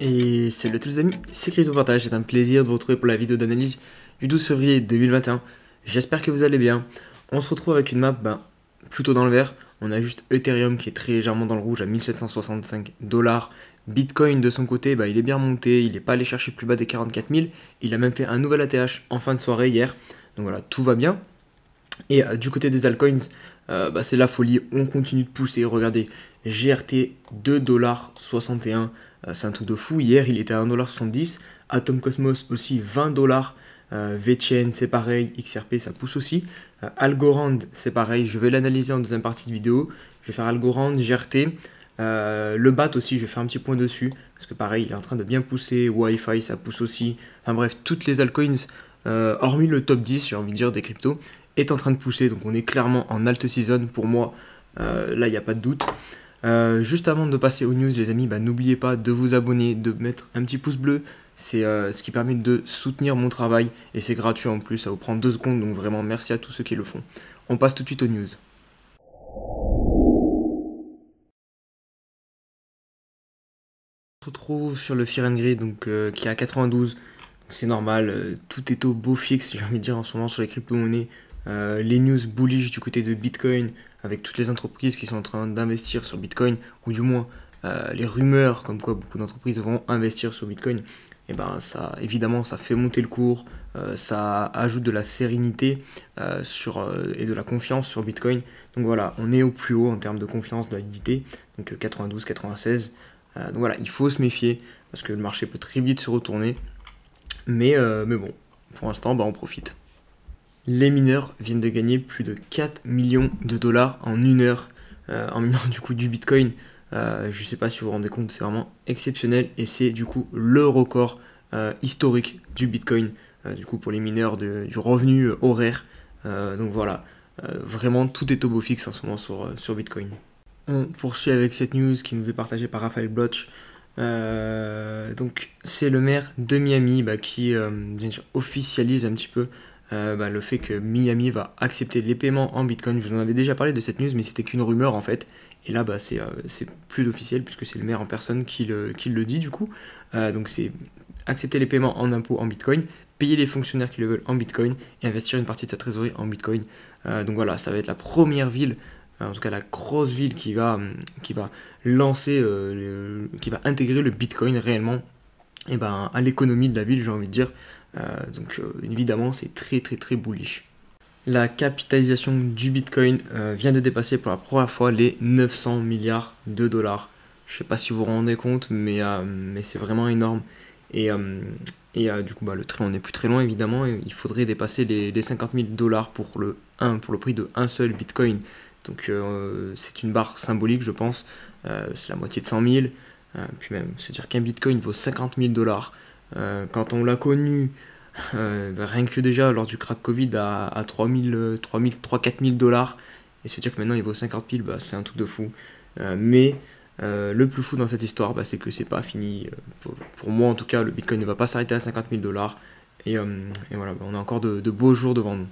Et salut à tous les amis, c'est Crypto Partage, c'est un plaisir de vous retrouver pour la vidéo d'analyse du 12 février 2021. J'espère que vous allez bien. On se retrouve avec une map plutôt dans le vert. On a juste Ethereum qui est très légèrement dans le rouge à 1765 $. Bitcoin de son côté, il est bien monté, il n'est pas allé chercher plus bas des 44 000. Il a même fait un nouvel ATH en fin de soirée hier. Donc voilà, tout va bien. Et du côté des altcoins, c'est la folie, on continue de pousser. Regardez, GRT 2,61 $, c'est un truc de fou. Hier il était à 1,70 $, Atom Cosmos aussi 20 $, VChain c'est pareil, XRP ça pousse aussi, Algorand c'est pareil, je vais l'analyser en deuxième partie de vidéo. Je vais faire Algorand, GRT, le BAT aussi, je vais faire un petit point dessus, parce que pareil il est en train de bien pousser, Wi-Fi ça pousse aussi, enfin bref, toutes les altcoins, hormis le top 10 j'ai envie de dire des cryptos, est en train de pousser, donc on est clairement en alt season pour moi, là il n'y a pas de doute. Juste avant de passer aux news les amis, n'oubliez pas de vous abonner, de mettre un petit pouce bleu, c'est ce qui permet de soutenir mon travail et c'est gratuit en plus, ça vous prend 2 secondes, donc vraiment merci à tous ceux qui le font. On passe tout de suite aux news. On se retrouve sur le Fear and Greed donc, qui est à 92, c'est normal, tout est au beau fixe j'ai envie de dire en ce moment sur les crypto-monnaies. Les news bullish du côté de Bitcoin avec toutes les entreprises qui sont en train d'investir sur Bitcoin, ou du moins les rumeurs comme quoi beaucoup d'entreprises vont investir sur Bitcoin, et ça évidemment ça fait monter le cours, ça ajoute de la sérénité et de la confiance sur Bitcoin. Donc voilà, on est au plus haut en termes de confiance, de validité, donc 92, 96. Donc voilà, il faut se méfier parce que le marché peut très vite se retourner, mais bon, pour l'instant on profite. Les mineurs viennent de gagner plus de 4 millions de dollars en une heure en minant du coup du Bitcoin. Je ne sais pas si vous vous rendez compte, c'est vraiment exceptionnel et c'est du coup le record historique du Bitcoin, du coup pour les mineurs du revenu horaire. Donc voilà, vraiment tout est au beau fixe en ce moment sur Bitcoin. On poursuit avec cette news qui nous est partagée par Raphaël Bloch. Donc c'est le maire de Miami qui bien sûr officialise un petit peu le fait que Miami va accepter les paiements en Bitcoin. Je vous en avais déjà parlé de cette news, mais c'était qu'une rumeur en fait. Et là, c'est plus officiel puisque c'est le maire en personne qui le dit du coup. Donc c'est accepter les paiements en impôts en Bitcoin, payer les fonctionnaires qui le veulent en Bitcoin et investir une partie de sa trésorerie en Bitcoin. Donc voilà, ça va être la première ville, en tout cas la grosse ville qui va lancer, qui va intégrer le Bitcoin réellement à l'économie de la ville, j'ai envie de dire. Donc évidemment c'est très très très bullish. La capitalisation du Bitcoin vient de dépasser pour la première fois les 900 milliards de dollars. Je ne sais pas si vous vous rendez compte, mais c'est vraiment énorme. Et du coup le train on n'est plus très loin évidemment. Il faudrait dépasser les 50 000 $ pour le prix de un seul Bitcoin. Donc c'est une barre symbolique je pense. C'est la moitié de 100 000. Puis même se dire qu'un Bitcoin vaut 50 000 $. Quand on l'a connu, rien que déjà lors du crack Covid à 3 000, 4 000 $, et se dire que maintenant il vaut 50 000, c'est un truc de fou. Mais le plus fou dans cette histoire, c'est que c'est pas fini. Pour moi en tout cas, le Bitcoin ne va pas s'arrêter à 50 000 $. Et voilà, on a encore de beaux jours devant nous.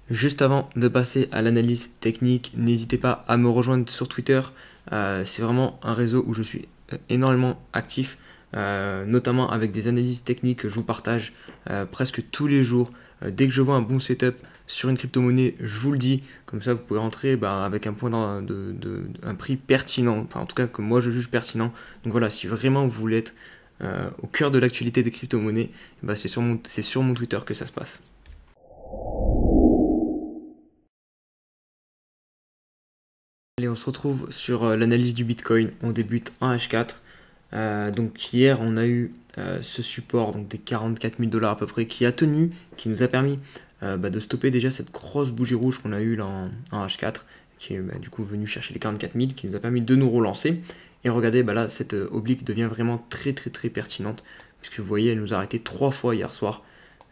Juste avant de passer à l'analyse technique, n'hésitez pas à me rejoindre sur Twitter. C'est vraiment un réseau où je suis énormément actif, notamment avec des analyses techniques que je vous partage presque tous les jours. Dès que je vois un bon setup sur une crypto-monnaie, je vous le dis, comme ça vous pouvez rentrer avec un point un prix pertinent, enfin en tout cas que moi je juge pertinent. Donc voilà, si vraiment vous voulez être au cœur de l'actualité des crypto-monnaies, c'est sur mon Twitter que ça se passe. Allez, on se retrouve sur l'analyse du Bitcoin. On débute en H4. Donc hier, on a eu ce support donc des 44 000 $ à peu près qui a tenu, qui nous a permis de stopper déjà cette grosse bougie rouge qu'on a eue là en H4, qui est du coup venu chercher les 44 000, qui nous a permis de nous relancer. Et regardez, là, cette oblique devient vraiment très très très pertinente, puisque vous voyez, elle nous a arrêté 3 fois hier soir.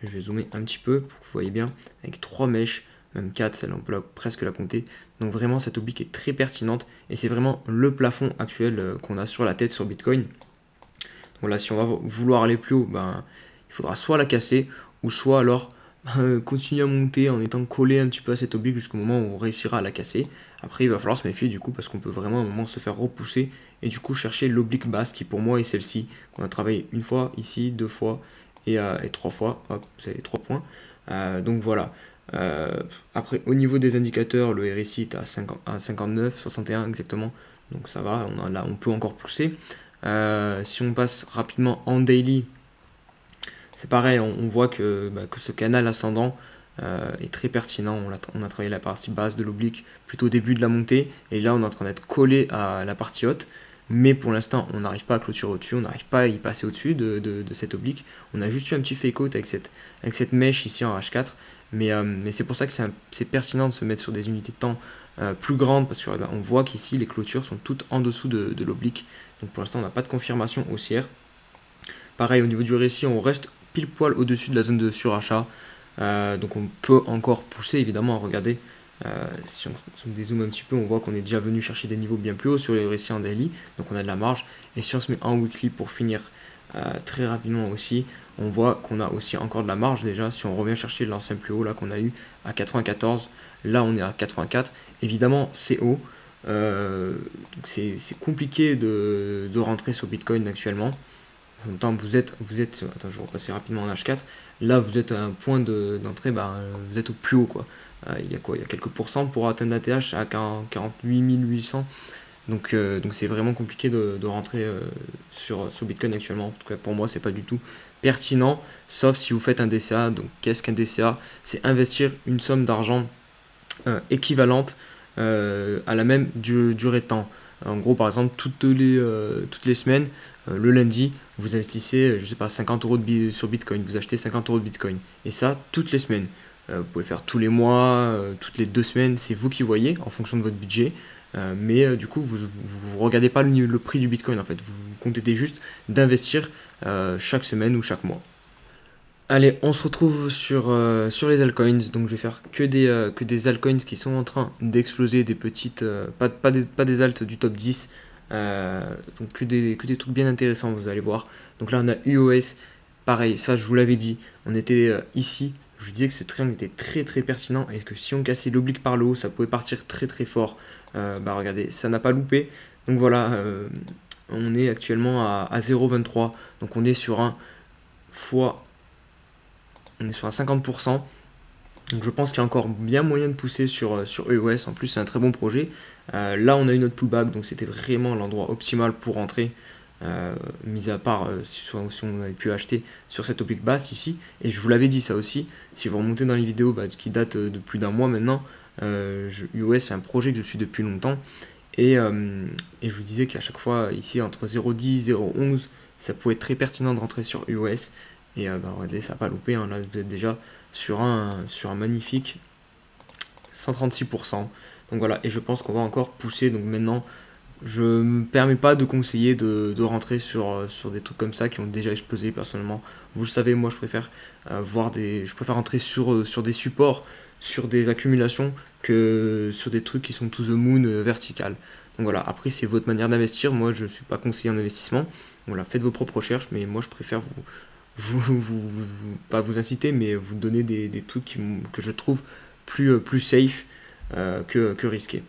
Je vais zoomer un petit peu pour que vous voyez bien, avec 3 mèches. Même 4, celle-là on peut presque la compter. Donc vraiment cette oblique est très pertinente et c'est vraiment le plafond actuel qu'on a sur la tête sur Bitcoin. Donc là si on va vouloir aller plus haut, il faudra soit la casser ou soit alors continuer à monter en étant collé un petit peu à cette oblique jusqu'au moment où on réussira à la casser. Après, il va falloir se méfier du coup parce qu'on peut vraiment à un moment se faire repousser et du coup chercher l'oblique basse qui pour moi est celle-ci qu'on a travaillé une fois ici, deux fois et trois fois. Hop, vous avez les 3 points. Donc voilà. Euh, Après, au niveau des indicateurs, le RSI est à 50 à 59, 61 exactement. Donc ça va, là on peut encore pousser. Si on passe rapidement en daily, c'est pareil, on voit que ce canal ascendant est très pertinent. On a travaillé la partie basse de l'oblique plutôt au début de la montée, et là on est en train d'être collé à la partie haute. Mais pour l'instant, on n'arrive pas à clôturer au-dessus, on n'arrive pas à y passer au-dessus de cette oblique. On a juste eu un petit fake out avec cette mèche ici en H4. Mais c'est pour ça que c'est pertinent de se mettre sur des unités de temps plus grandes, parce qu'on voit qu'ici les clôtures sont toutes en dessous de l'oblique. Donc pour l'instant, on n'a pas de confirmation haussière. Pareil, au niveau du récit, on reste pile poil au-dessus de la zone de surachat. Donc on peut encore pousser, évidemment. Regardez, si on dézoome un petit peu, on voit qu'on est déjà venu chercher des niveaux bien plus hauts sur les récits en daily. Donc on a de la marge. Et si on se met en weekly pour finir très rapidement aussi, on voit qu'on a aussi encore de la marge déjà. Si on revient chercher l'ancien plus haut là qu'on a eu à 94, là on est à 84. Évidemment, c'est haut. Donc c'est compliqué de rentrer sur Bitcoin actuellement. En même temps, attends, je vais repasser rapidement en H4. Là, vous êtes à un point d'entrée, vous êtes au plus haut, quoi. Il y a quoi? Il y a quelques pourcents pour atteindre la TH à 48 800. Donc c'est vraiment compliqué de rentrer sur Bitcoin actuellement. En tout cas, pour moi, c'est pas du tout pertinent, sauf si vous faites un DCA. Donc, qu'est-ce qu'un DCA? C'est investir une somme d'argent équivalente à la même durée de temps. En gros, par exemple, toutes les semaines, le lundi, vous investissez, je sais pas, 50 euros sur Bitcoin, vous achetez 50 euros de Bitcoin. Et ça, toutes les semaines. Vous pouvez faire tous les mois, toutes les 2 semaines, c'est vous qui voyez en fonction de votre budget. Mais du coup, vous ne regardez pas le prix du Bitcoin en fait. Vous comptez juste d'investir chaque semaine ou chaque mois. Allez, on se retrouve sur les altcoins. Donc je vais faire que des altcoins qui sont en train d'exploser, des petites, pas des alts du top 10. Donc que des trucs bien intéressants, vous allez voir. Donc là on a UOS, pareil, ça je vous l'avais dit, on était ici. Je vous disais que ce triangle était très très pertinent et que si on cassait l'oblique par le haut, ça pouvait partir très très fort. Regardez, ça n'a pas loupé. Donc voilà, on est actuellement à 0,23. Donc on est sur un fois on est sur un 50%. Donc je pense qu'il y a encore bien moyen de pousser sur EOS. En plus, c'est un très bon projet. Là, on a eu notre pullback, donc c'était vraiment l'endroit optimal pour rentrer. Mis à part si on avait pu acheter sur cette oblique basse ici. Et je vous l'avais dit ça aussi. Si vous remontez dans les vidéos qui datent de plus d'un mois maintenant, EOS, c'est un projet que je suis depuis longtemps. Et je vous disais qu'à chaque fois, ici, entre 0,10 et 0,11, ça pouvait être très pertinent de rentrer sur EOS. Et regardez, ça n'a pas loupé, hein. Là, vous êtes déjà sur un magnifique 136%. Donc voilà, et je pense qu'on va encore pousser. Donc maintenant, je ne me permets pas de conseiller de rentrer sur des trucs comme ça qui ont déjà explosé personnellement. Vous le savez, moi, je préfère je préfère rentrer sur des supports, sur des accumulations, que sur des trucs qui sont to the moon vertical. Donc voilà, après, c'est votre manière d'investir. Moi, je ne suis pas conseiller en investissement. Voilà, faites vos propres recherches, mais moi, je préfère pas vous inciter, mais vous donner des trucs que je trouve plus safe que risqué.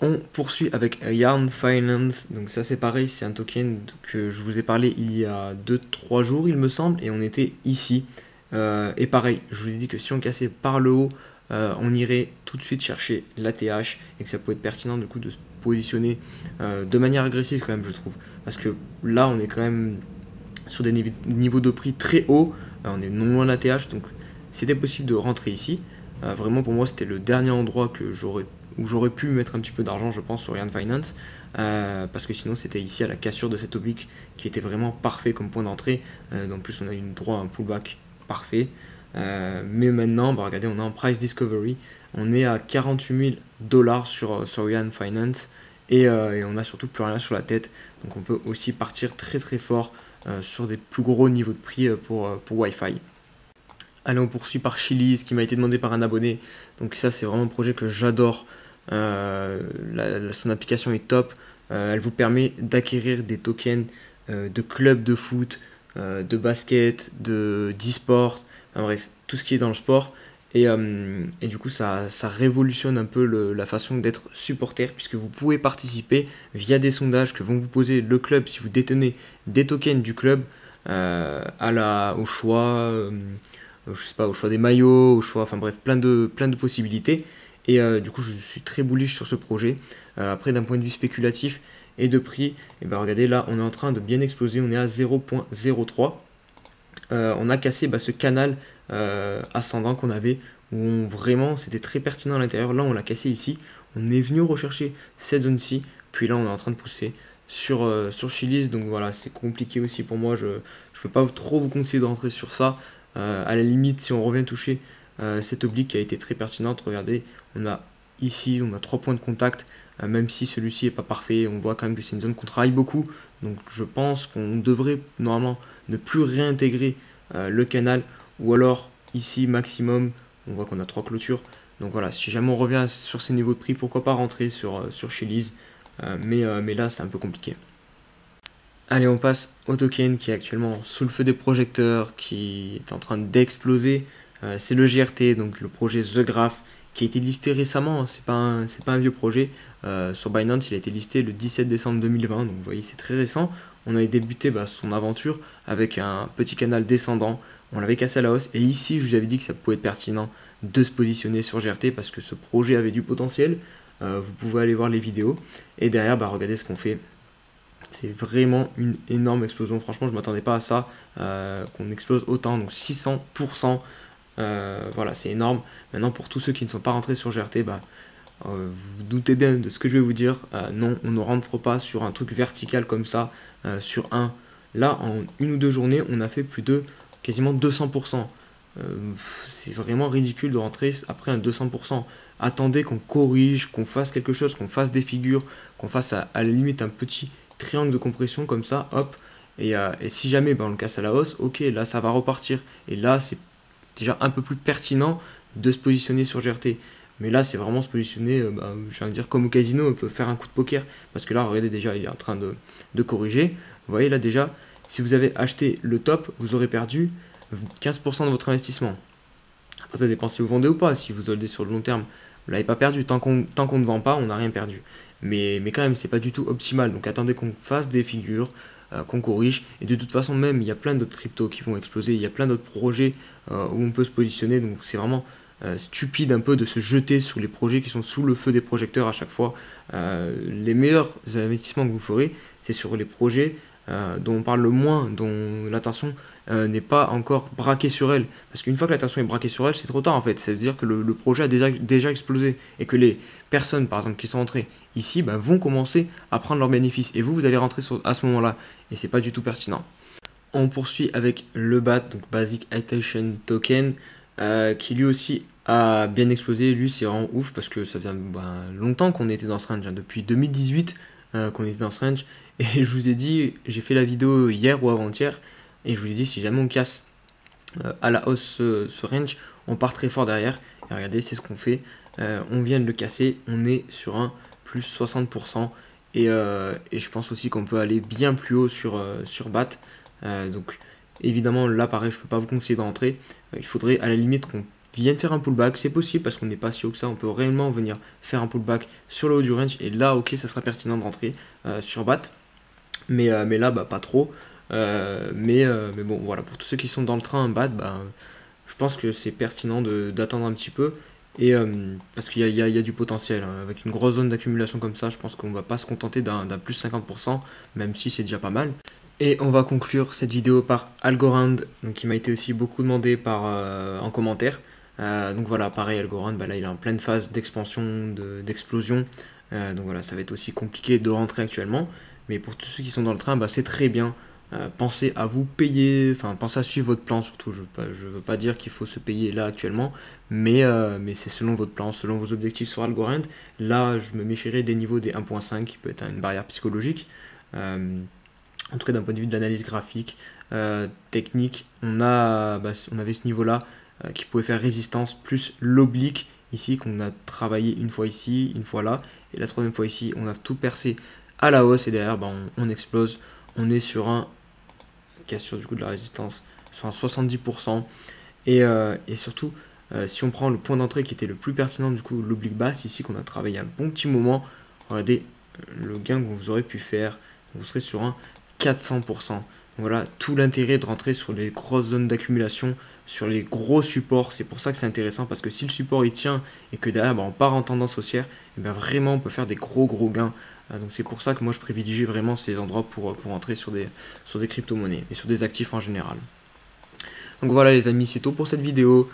On poursuit avec Yarn Finance. Donc ça c'est pareil, c'est un token que je vous ai parlé il y a 2-3 jours il me semble, et on était ici. Et pareil, je vous ai dit que si on cassait par le haut, on irait tout de suite chercher l'ATH et que ça pouvait être pertinent du coup de se positionner de manière agressive quand même, je trouve. Parce que là on est quand même sur des niveaux de prix très hauts. On est non loin de la TH, donc c'était possible de rentrer ici. Vraiment pour moi c'était le dernier endroit où j'aurais pu mettre un petit peu d'argent, je pense, sur Yarn Finance, parce que sinon c'était ici à la cassure de cette oblique qui était vraiment parfait comme point d'entrée. En plus on a eu droit à un pullback parfait. Mais maintenant, regardez, on est en price discovery, on est à 48 000 $ sur Yarn Finance, et on a surtout plus rien sur la tête, donc on peut aussi partir très très fort sur des plus gros niveaux de prix pour Wi-Fi. Allez, on poursuit par Chiliz, qui m'a été demandé par un abonné. Donc ça, c'est vraiment un projet que j'adore. Son application est top. Elle vous permet d'acquérir des tokens de clubs de foot, de basket, d'e-sport. Enfin, bref, tout ce qui est dans le sport. Et du coup, ça révolutionne un peu la façon d'être supporter, puisque vous pouvez participer via des sondages que vont vous poser le club si vous détenez des tokens du club au choix, je sais pas, au choix des maillots, au choix, enfin bref, plein de possibilités. Et du coup, je suis très bullish sur ce projet. Après, d'un point de vue spéculatif et de prix, et ben regardez, là, on est en train de bien exploser. On est à 0,03. On a cassé ce canal ascendant qu'on avait, où vraiment c'était très pertinent à l'intérieur. Là, on l'a cassé ici. On est venu rechercher cette zone-ci. Puis là, on est en train de pousser sur Chili's. Donc voilà, c'est compliqué aussi pour moi. Je ne peux pas trop vous conseiller de rentrer sur ça. À la limite, si on revient toucher cette oblique qui a été très pertinente, regardez, on a ici, on a 3 points de contact. Même si celui-ci n'est pas parfait, on voit quand même que c'est une zone qu'on travaille beaucoup. Donc je pense qu'on devrait normalement ne plus réintégrer le canal, ou alors ici maximum, on voit qu'on a 3 clôtures. Donc voilà, si jamais on revient sur ces niveaux de prix, pourquoi pas rentrer sur Chili's, mais là c'est un peu compliqué. Allez, on passe au token qui est actuellement sous le feu des projecteurs, qui est en train d'exploser. C'est le GRT, donc le projet The Graph, qui a été listé récemment, hein. C'est pas un vieux projet. Sur Binance, il a été listé le 17 décembre 2020, donc vous voyez, c'est très récent. On avait débuté son aventure avec un petit canal descendant, on l'avait cassé à la hausse, et ici, je vous avais dit que ça pouvait être pertinent de se positionner sur GRT parce que ce projet avait du potentiel. Vous pouvez aller voir les vidéos, et derrière, regardez ce qu'on fait. C'est vraiment une énorme explosion. Franchement, je ne m'attendais pas à ça, qu'on explose autant, donc 600%. Voilà, c'est énorme. Maintenant, pour tous ceux qui ne sont pas rentrés sur GRT, vous vous doutez bien de ce que je vais vous dire. Non, on ne rentre pas sur un truc vertical comme ça, sur un. Là, en une ou deux journées, on a fait plus de quasiment 200%. C'est vraiment ridicule de rentrer après un 200%. Attendez qu'on corrige, qu'on fasse quelque chose, qu'on fasse des figures, qu'on fasse à la limite un petit triangle de compression comme ça, hop. Et si jamais on le casse à la hausse, ok, là ça va repartir. Et là, c'est déjà un peu plus pertinent de se positionner sur GRT. Mais là, c'est vraiment se positionner, j'ai envie de dire, comme au casino, on peut faire un coup de poker. Parce que là, regardez, déjà, il est en train de corriger. Vous voyez, là, déjà, si vous avez acheté le top, vous aurez perdu 15% de votre investissement. Après, ça dépend si vous vendez ou pas. Si vous holdez sur le long terme, vous l'avez pas perdu. Tant qu'on ne vend pas, on n'a rien perdu. Mais quand même, c'est pas du tout optimal. Donc, attendez qu'on fasse des figures, qu'on corrige. Et de toute façon, même, il y a plein d'autres cryptos qui vont exploser. Il y a plein d'autres projets où on peut se positionner. Donc, c'est vraiment stupide un peu de se jeter sur les projets qui sont sous le feu des projecteurs à chaque fois. Les meilleurs investissements que vous ferez, c'est sur les projets dont on parle le moins, dont l'attention n'est pas encore braquée sur elle. Parce qu'une fois que l'attention est braquée sur elle, c'est trop tard en fait. C'est-à-dire que le projet a déjà explosé et que les personnes, par exemple, qui sont entrées ici, vont commencer à prendre leurs bénéfices. Et vous allez rentrer à ce moment-là. Et c'est pas du tout pertinent. On poursuit avec le BAT, donc Basic Attention Token, qui lui aussi a bien explosé. Lui, c'est vraiment ouf parce que ça faisait longtemps qu'on était dans ce range, hein, depuis 2018 qu'on était dans ce range. Et je vous ai dit, j'ai fait la vidéo hier ou avant-hier, et je vous ai dit, si jamais on casse à la hausse ce range, on part très fort derrière. Et regardez, c'est ce qu'on fait. On vient de le casser, on est sur un plus 60%. Et je pense aussi qu'on peut aller bien plus haut sur BAT. Donc évidemment, là pareil, je ne peux pas vous conseiller de rentrer. Il faudrait à la limite qu'on vienne faire un pullback. C'est possible parce qu'on n'est pas si haut que ça. On peut réellement venir faire un pullback sur le haut du range. Et là, ok, ça sera pertinent de rentrer sur BAT. Mais là, pas trop. Mais bon, voilà, pour tous ceux qui sont dans le train BAT, je pense que c'est pertinent d'attendre un petit peu. Et parce qu'il y a du potentiel, hein. Avec une grosse zone d'accumulation comme ça, je pense qu'on va pas se contenter d'un plus 50%, même si c'est déjà pas mal. Et on va conclure cette vidéo par Algorand, donc qui m'a été aussi beaucoup demandé en commentaire. Donc voilà, pareil, Algorand, là il est en pleine phase d'expansion, d'explosion. Donc voilà, ça va être aussi compliqué de rentrer actuellement. Mais pour tous ceux qui sont dans le train, c'est très bien. Pensez à vous payer, enfin pensez à suivre votre plan surtout. Je veux pas dire qu'il faut se payer là actuellement, mais c'est selon votre plan, selon vos objectifs sur Algorand. Là, je me méfierais des niveaux des 1.5 qui peut être une barrière psychologique. En tout cas, d'un point de vue de l'analyse graphique, technique, on avait ce niveau-là qui pouvait faire résistance, plus l'oblique ici qu'on a travaillé une fois ici, une fois là, et la troisième fois ici, on a tout percé à la hausse et derrière, on explose. On est sur un cassure du coup de la résistance sur un 70%. Et surtout, si on prend le point d'entrée qui était le plus pertinent, du coup l'oblique basse, ici qu'on a travaillé un bon petit moment, regardez le gain que vous aurez pu faire, vous serez sur un 400%. Donc voilà, tout l'intérêt de rentrer sur les grosses zones d'accumulation, sur les gros supports. C'est pour ça que c'est intéressant, parce que si le support il tient et que derrière on part en tendance haussière, et bien vraiment on peut faire des gros gains. Donc c'est pour ça que moi je privilégie vraiment ces endroits pour entrer sur des crypto-monnaies et sur des actifs en général. Donc voilà les amis, c'est tout pour cette vidéo.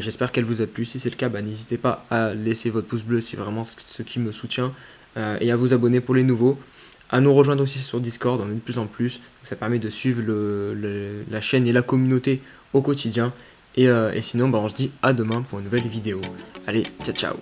J'espère qu'elle vous a plu. Si c'est le cas, n'hésitez pas à laisser votre pouce bleu, c'est vraiment ce qui me soutient. Et à vous abonner pour les nouveaux. À nous rejoindre aussi sur Discord, on est de plus en plus. Donc ça permet de suivre la chaîne et la communauté au quotidien. Et sinon, on se dit à demain pour une nouvelle vidéo. Allez, ciao ciao.